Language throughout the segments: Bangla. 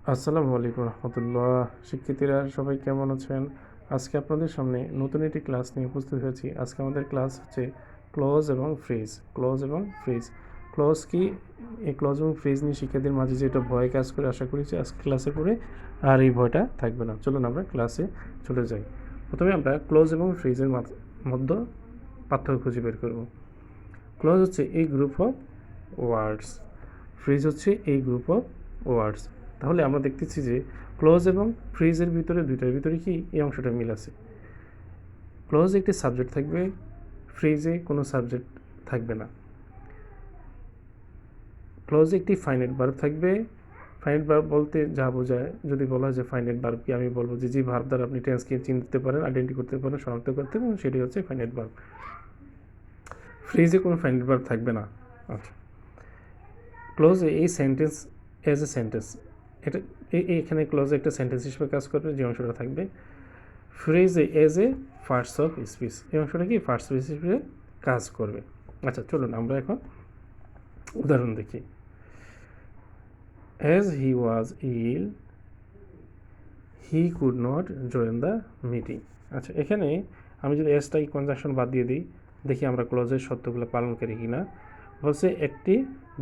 আসসালামু আলাইকুম রহমতুল্লাহ। শিক্ষার্থীরা সবাই কেমন আছেন? আজকে আপনাদের সামনে নতুন একটি ক্লাস নিয়ে উপস্থিত হয়েছি। আজকে আমাদের ক্লাস হচ্ছে ক্লজ এবং ফ্রেজ। ক্লজ এবং ফ্রেজ, ক্লজ কি, এই ক্লজ এবং ফ্রেজ নিয়ে শিক্ষার্থীদের মাঝে যেটা ভয় কাজ করে, আশা করি যে আজকে ক্লাসে পড়ে আর এই ভয়টা থাকবে না। চলুন আমরা ক্লাসে চলে যাই। প্রথমে আমরা ক্লজ এবং ফ্রেজের মধ্যে পার্থক্য খুঁজে বের করব। ক্লজ হচ্ছে এই গ্রুপ অফ ওয়ার্ডস, ফ্রেজ হচ্ছে এই গ্রুপ অফ ওয়ার্ডস। তাহলে আমরা দেখতেছি যে ক্লজ এবং ফ্রেজের ভিতরে দুইটার ভিতরে কি এই অংশটা মিল আছে। ক্লজ একটি সাবজেক্ট থাকবে, ফ্রেজে কোনো সাবজেক্ট থাকবে না। ক্লজে একটি ফাইনাইট ভার্ব থাকবে। ফাইনাইট ভার্ব বলতে যা বোঝায়, যদি বলা হয় যে ফাইনাইট ভার্ব কি, আমি বলবো যে ভার্ব দ্বারা আপনি টেন্সকে চিনতে পারেন, আইডেন্টি করতে পারেন, শনাক্ত করতে পারেন, সেটি হচ্ছে ফাইনাইট ভার্ব। ফ্রেজে কোনো ফাইনাইট ভার্ব থাকবে না। আচ্ছা, ক্লোজে এই সেন্টেন্স এজ এ সেন্টেন্স, এটা এখানে ক্লোজে একটা সেন্টেন্স হিসেবে কাজ করবে, যে অংশটা থাকবে। ফ্রেজে as a parts of speech, এই অংশটা কি পার্টস অফ স্পিচ হিসেবে কাজ করবে। আচ্ছা, চলুন আমরা এখন উদাহরণ দেখি। As he was ill he could not join the meeting. আচ্ছা, এখানে আমি যদি এসটা কনজাংশন বাদ দিয়ে দিই, দেখি আমরা ক্লোজের শর্তগুলো পালন করি কি না। বলছে একটি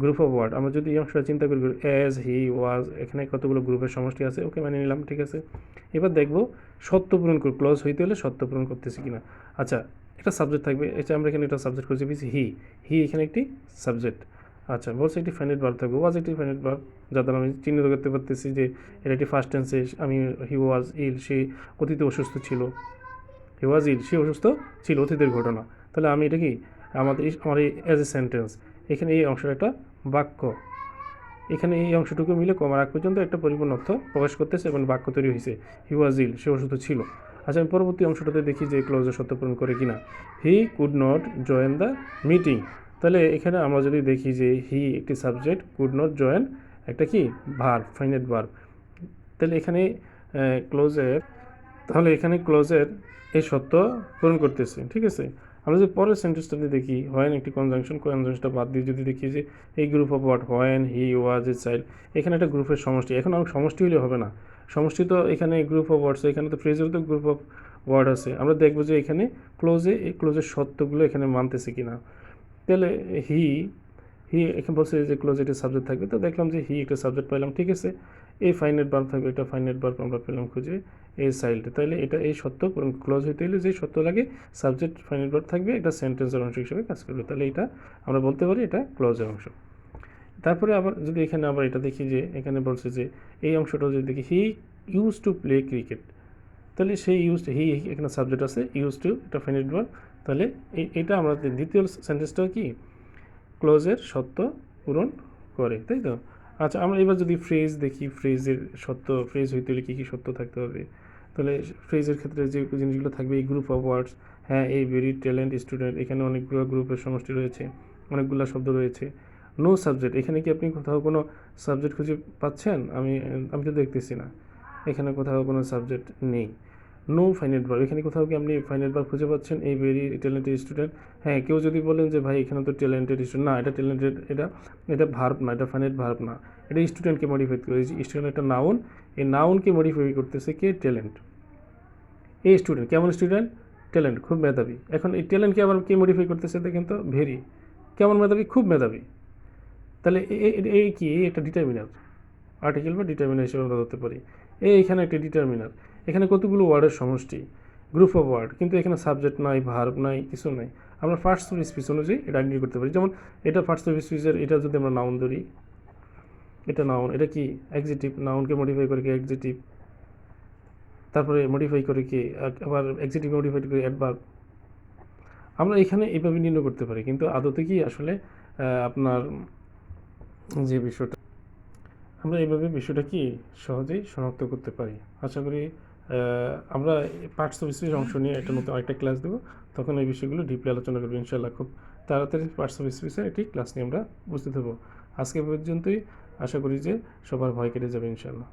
গ্রুপ অফ ওয়ার্ড, আমরা যদি এই অংশটা চিন্তা করি, অ্যাজ হি ওয়াজ, এখানে কতগুলো গ্রুপের সমষ্টি আছে, ওকে মানে নিলাম, ঠিক আছে। এবার দেখবো সত্য পূরণ করে, ক্লোজ হইতে হলে সত্য পূরণ করতেছি কিনা। আচ্ছা, একটা সাবজেক্ট থাকবে, এটা আমরা এখানে একটা সাবজেক্ট খুঁজে পেয়েছি, হি এখানে একটি সাবজেক্ট। আচ্ছা, বলছে একটি ফাইনাইট ভার্ব থাকবে, ওয়াজ একটি ফাইনাইট ভার্ব, যার দ্বারা আমি চিহ্নিত করতে পারতেছি যে এটা একটি ফার্স্ট টেন্সে। আমি হি ওয়াজ ইল, সে অতীতে অসুস্থ ছিল। হি ওয়াজ ইল, সে অসুস্থ ছিল, অতীতের ঘটনা। তাহলে আমি এটা কি আমার এই অ্যাজ এ সেন্টেন্স, এখানে এই অংশটা একটা বাক্য, এখানে এই অংশটুকু মিলে কমার আগ পর্যন্ত একটা পরিপূর্ণ অর্থ প্রকাশ করতেছে এবং বাক্য তৈরি হয়েছে। হি ওয়াজ ইল, সে অসুস্থ ছিল। আচ্ছা, আমি পরবর্তী অংশটাতে দেখি যে ক্লোজের সত্য পূরণ করে কিনা। হি could not join the meeting. তাহলে এখানে আমরা যদি দেখি যে হি একটি সাবজেক্ট, কুড নট জয়েন একটা কি ভার্ব, ফাইনাইট ভার্ব। তাহলে এখানে ক্লোজের তাহলে এখানে ক্লোজের এই সত্য পূরণ করতেছে, ঠিক আছে। আমরা যদি পরের সেন্টেন্সটাতে দেখি, হোয়েন একটি কনজাংশনটা বাদ দিয়ে যদি দেখি যে এই group of word, when he was a child, এখানে একটা গ্রুপের সমষ্টি। এখন আমার সমষ্টি হলে হবে না, সমষ্টি তো এখানে গ্রুপ অফ ওয়ার্ডস, এখানে তো ফ্রেজের তো গ্রুপ অফ ওয়ার্ড আছে। আমরা দেখবো যে এখানে এই ক্লোজের সত্যগুলো এখানে মানতেছে কিনা। তাহলে হি হি এখানে বলছে যে ক্লোজ একটা সাবজেক্ট থাকবে, তো দেখলাম যে হি একটা সাবজেক্ট পাইলাম, ঠিক আছে। এই ফাইনাইট ভার্ব থাকবে, এটা ফাইনাইট ভার্ব আমরা পেলাম খুঁজে, এই চাইল্ড। তাহলে এটা এই সত্য ক্লোজ হইতে হলে যে সত্য লাগে, সাবজেক্ট ফাইনাইট ভার্ব থাকবে, এটা সেন্টেন্সের অংশ হিসেবে কাজ করবে। তাহলে এটা আমরা বলতে পারি এটা ক্লোজের অংশ। তারপরে আবার যদি এখানে আবার এটা দেখি যে এখানে বলছে যে এই অংশটা যদি দেখি, he use to play cricket, তাহলে সেই হি এখানে সাবজেক্ট আছে, ইউজ টু, এটা ফাইনাইট ভার্ব। তাহলে এটা আমরা দ্বিতীয় সেন্টেন্সটা কি ক্লোজের সত্য পূরণ করে, তাই তো। আচ্ছা, আমরা এবার যদি ফ্রেজ দেখি, ফ্রেজের সত্য, ফ্রেজ হইতে হলে কী কী সত্য থাকতে হবে। তাহলে ফ্রেজের ক্ষেত্রে যে জিনিসগুলো থাকবে, এই গ্রুপ অফ ওয়ার্ডস, হ্যাঁ, এই ভেরি ট্যালেন্ট স্টুডেন্ট, এখানে অনেকগুলো গ্রুপের সমষ্টি রয়েছে, অনেকগুলো শব্দ রয়েছে। নো সাবজেক্ট, এখানে কি আপনি কোথাও কোনো সাবজেক্ট খুঁজে পাচ্ছেন? আমি তো দেখতেছি না, এখানে কোথাও কোনো সাবজেক্ট নেই। নো ফাইনাইট ভার্ব, এখানে কোথাও কি আপনি ফাইনাইট ভার্ব খুঁজে পাচ্ছেন? এই ভেরি ট্যালেন্টেড স্টুডেন্ট, হ্যাঁ, কেউ যদি বলেন যে ভাই এখানে তো ট্যালেন্টেড স্টুডেন্ট, না, এটা ট্যালেন্টেড, এটা ভার্ব না, এটা ফাইনাইট ভার্ব না, এটা স্টুডেন্টকে মডিফাই করে। স্টুডেন্ট একটা নাউন, এই নাউনকে মডিফাই করতেছে কে? ট্যালেন্ট। এই স্টুডেন্ট কেমন স্টুডেন্ট? ট্যালেন্ট, খুব মেধাবী। এখন এই ট্যালেন্টকে আবার কে মডিফাই করতেছে দেখেন তো? ভেরি, কেমন মেধাবী? খুব মেধাবী। তাহলে এই কি একটা ডিটারমিনার, আর্টিকেল বা ডিটারমিনার হিসেবে আমরা ধরতে পারি। এইখানে একটা ডিটারমিনার, এখানে কতগুলো ওয়ার্ডের সমষ্টি, গ্রুপ অফ ওয়ার্ড, কিন্তু এখানে সাবজেক্ট নাই, ভার্ব নাই, কিছু নাই। আমরা ফার্স্ট অফ স্পিচ অনুযায়ী এটা আইডেন্টি করতে পারি। যেমন এটা ফার্স্ট অফ স্পিচের, এটা যদি আমরা নাউন ধরি, এটা নাউন, এটা কি অ্যাডজেক্টিভ, নাউনকে মডিফাই করে কি অ্যাডজেক্টিভ, তারপরে মডিফাই করে কি আবার অ্যাডজেক্টিভ মডিফাই করে অ্যাডভার্ব। আমরা এখানে এইভাবে নির্ণয় করতে পারি, কিন্তু আদতে কি আসলে আপনার যে বিষয়টা, আমরা এইভাবে বিষয়টা কি সহজেই শনাক্ত করতে পারি। আশা করি আমরা পার্টস অফ স্পিচ অংশ নিয়ে একটা নতুন আরেকটা ক্লাস দেবো, তখন এই বিষয়গুলো ডিপলি আলোচনা করবো ইনশাআল্লাহ। খুব তাড়াতাড়ি পার্টস অফ স্পিচের একটি ক্লাস নিয়ে আমরা উপস্থিত হবো। আজকে পর্যন্তই, আশা করি যে সবার ভয় কেটে যাবে ইনশাআল্লাহ।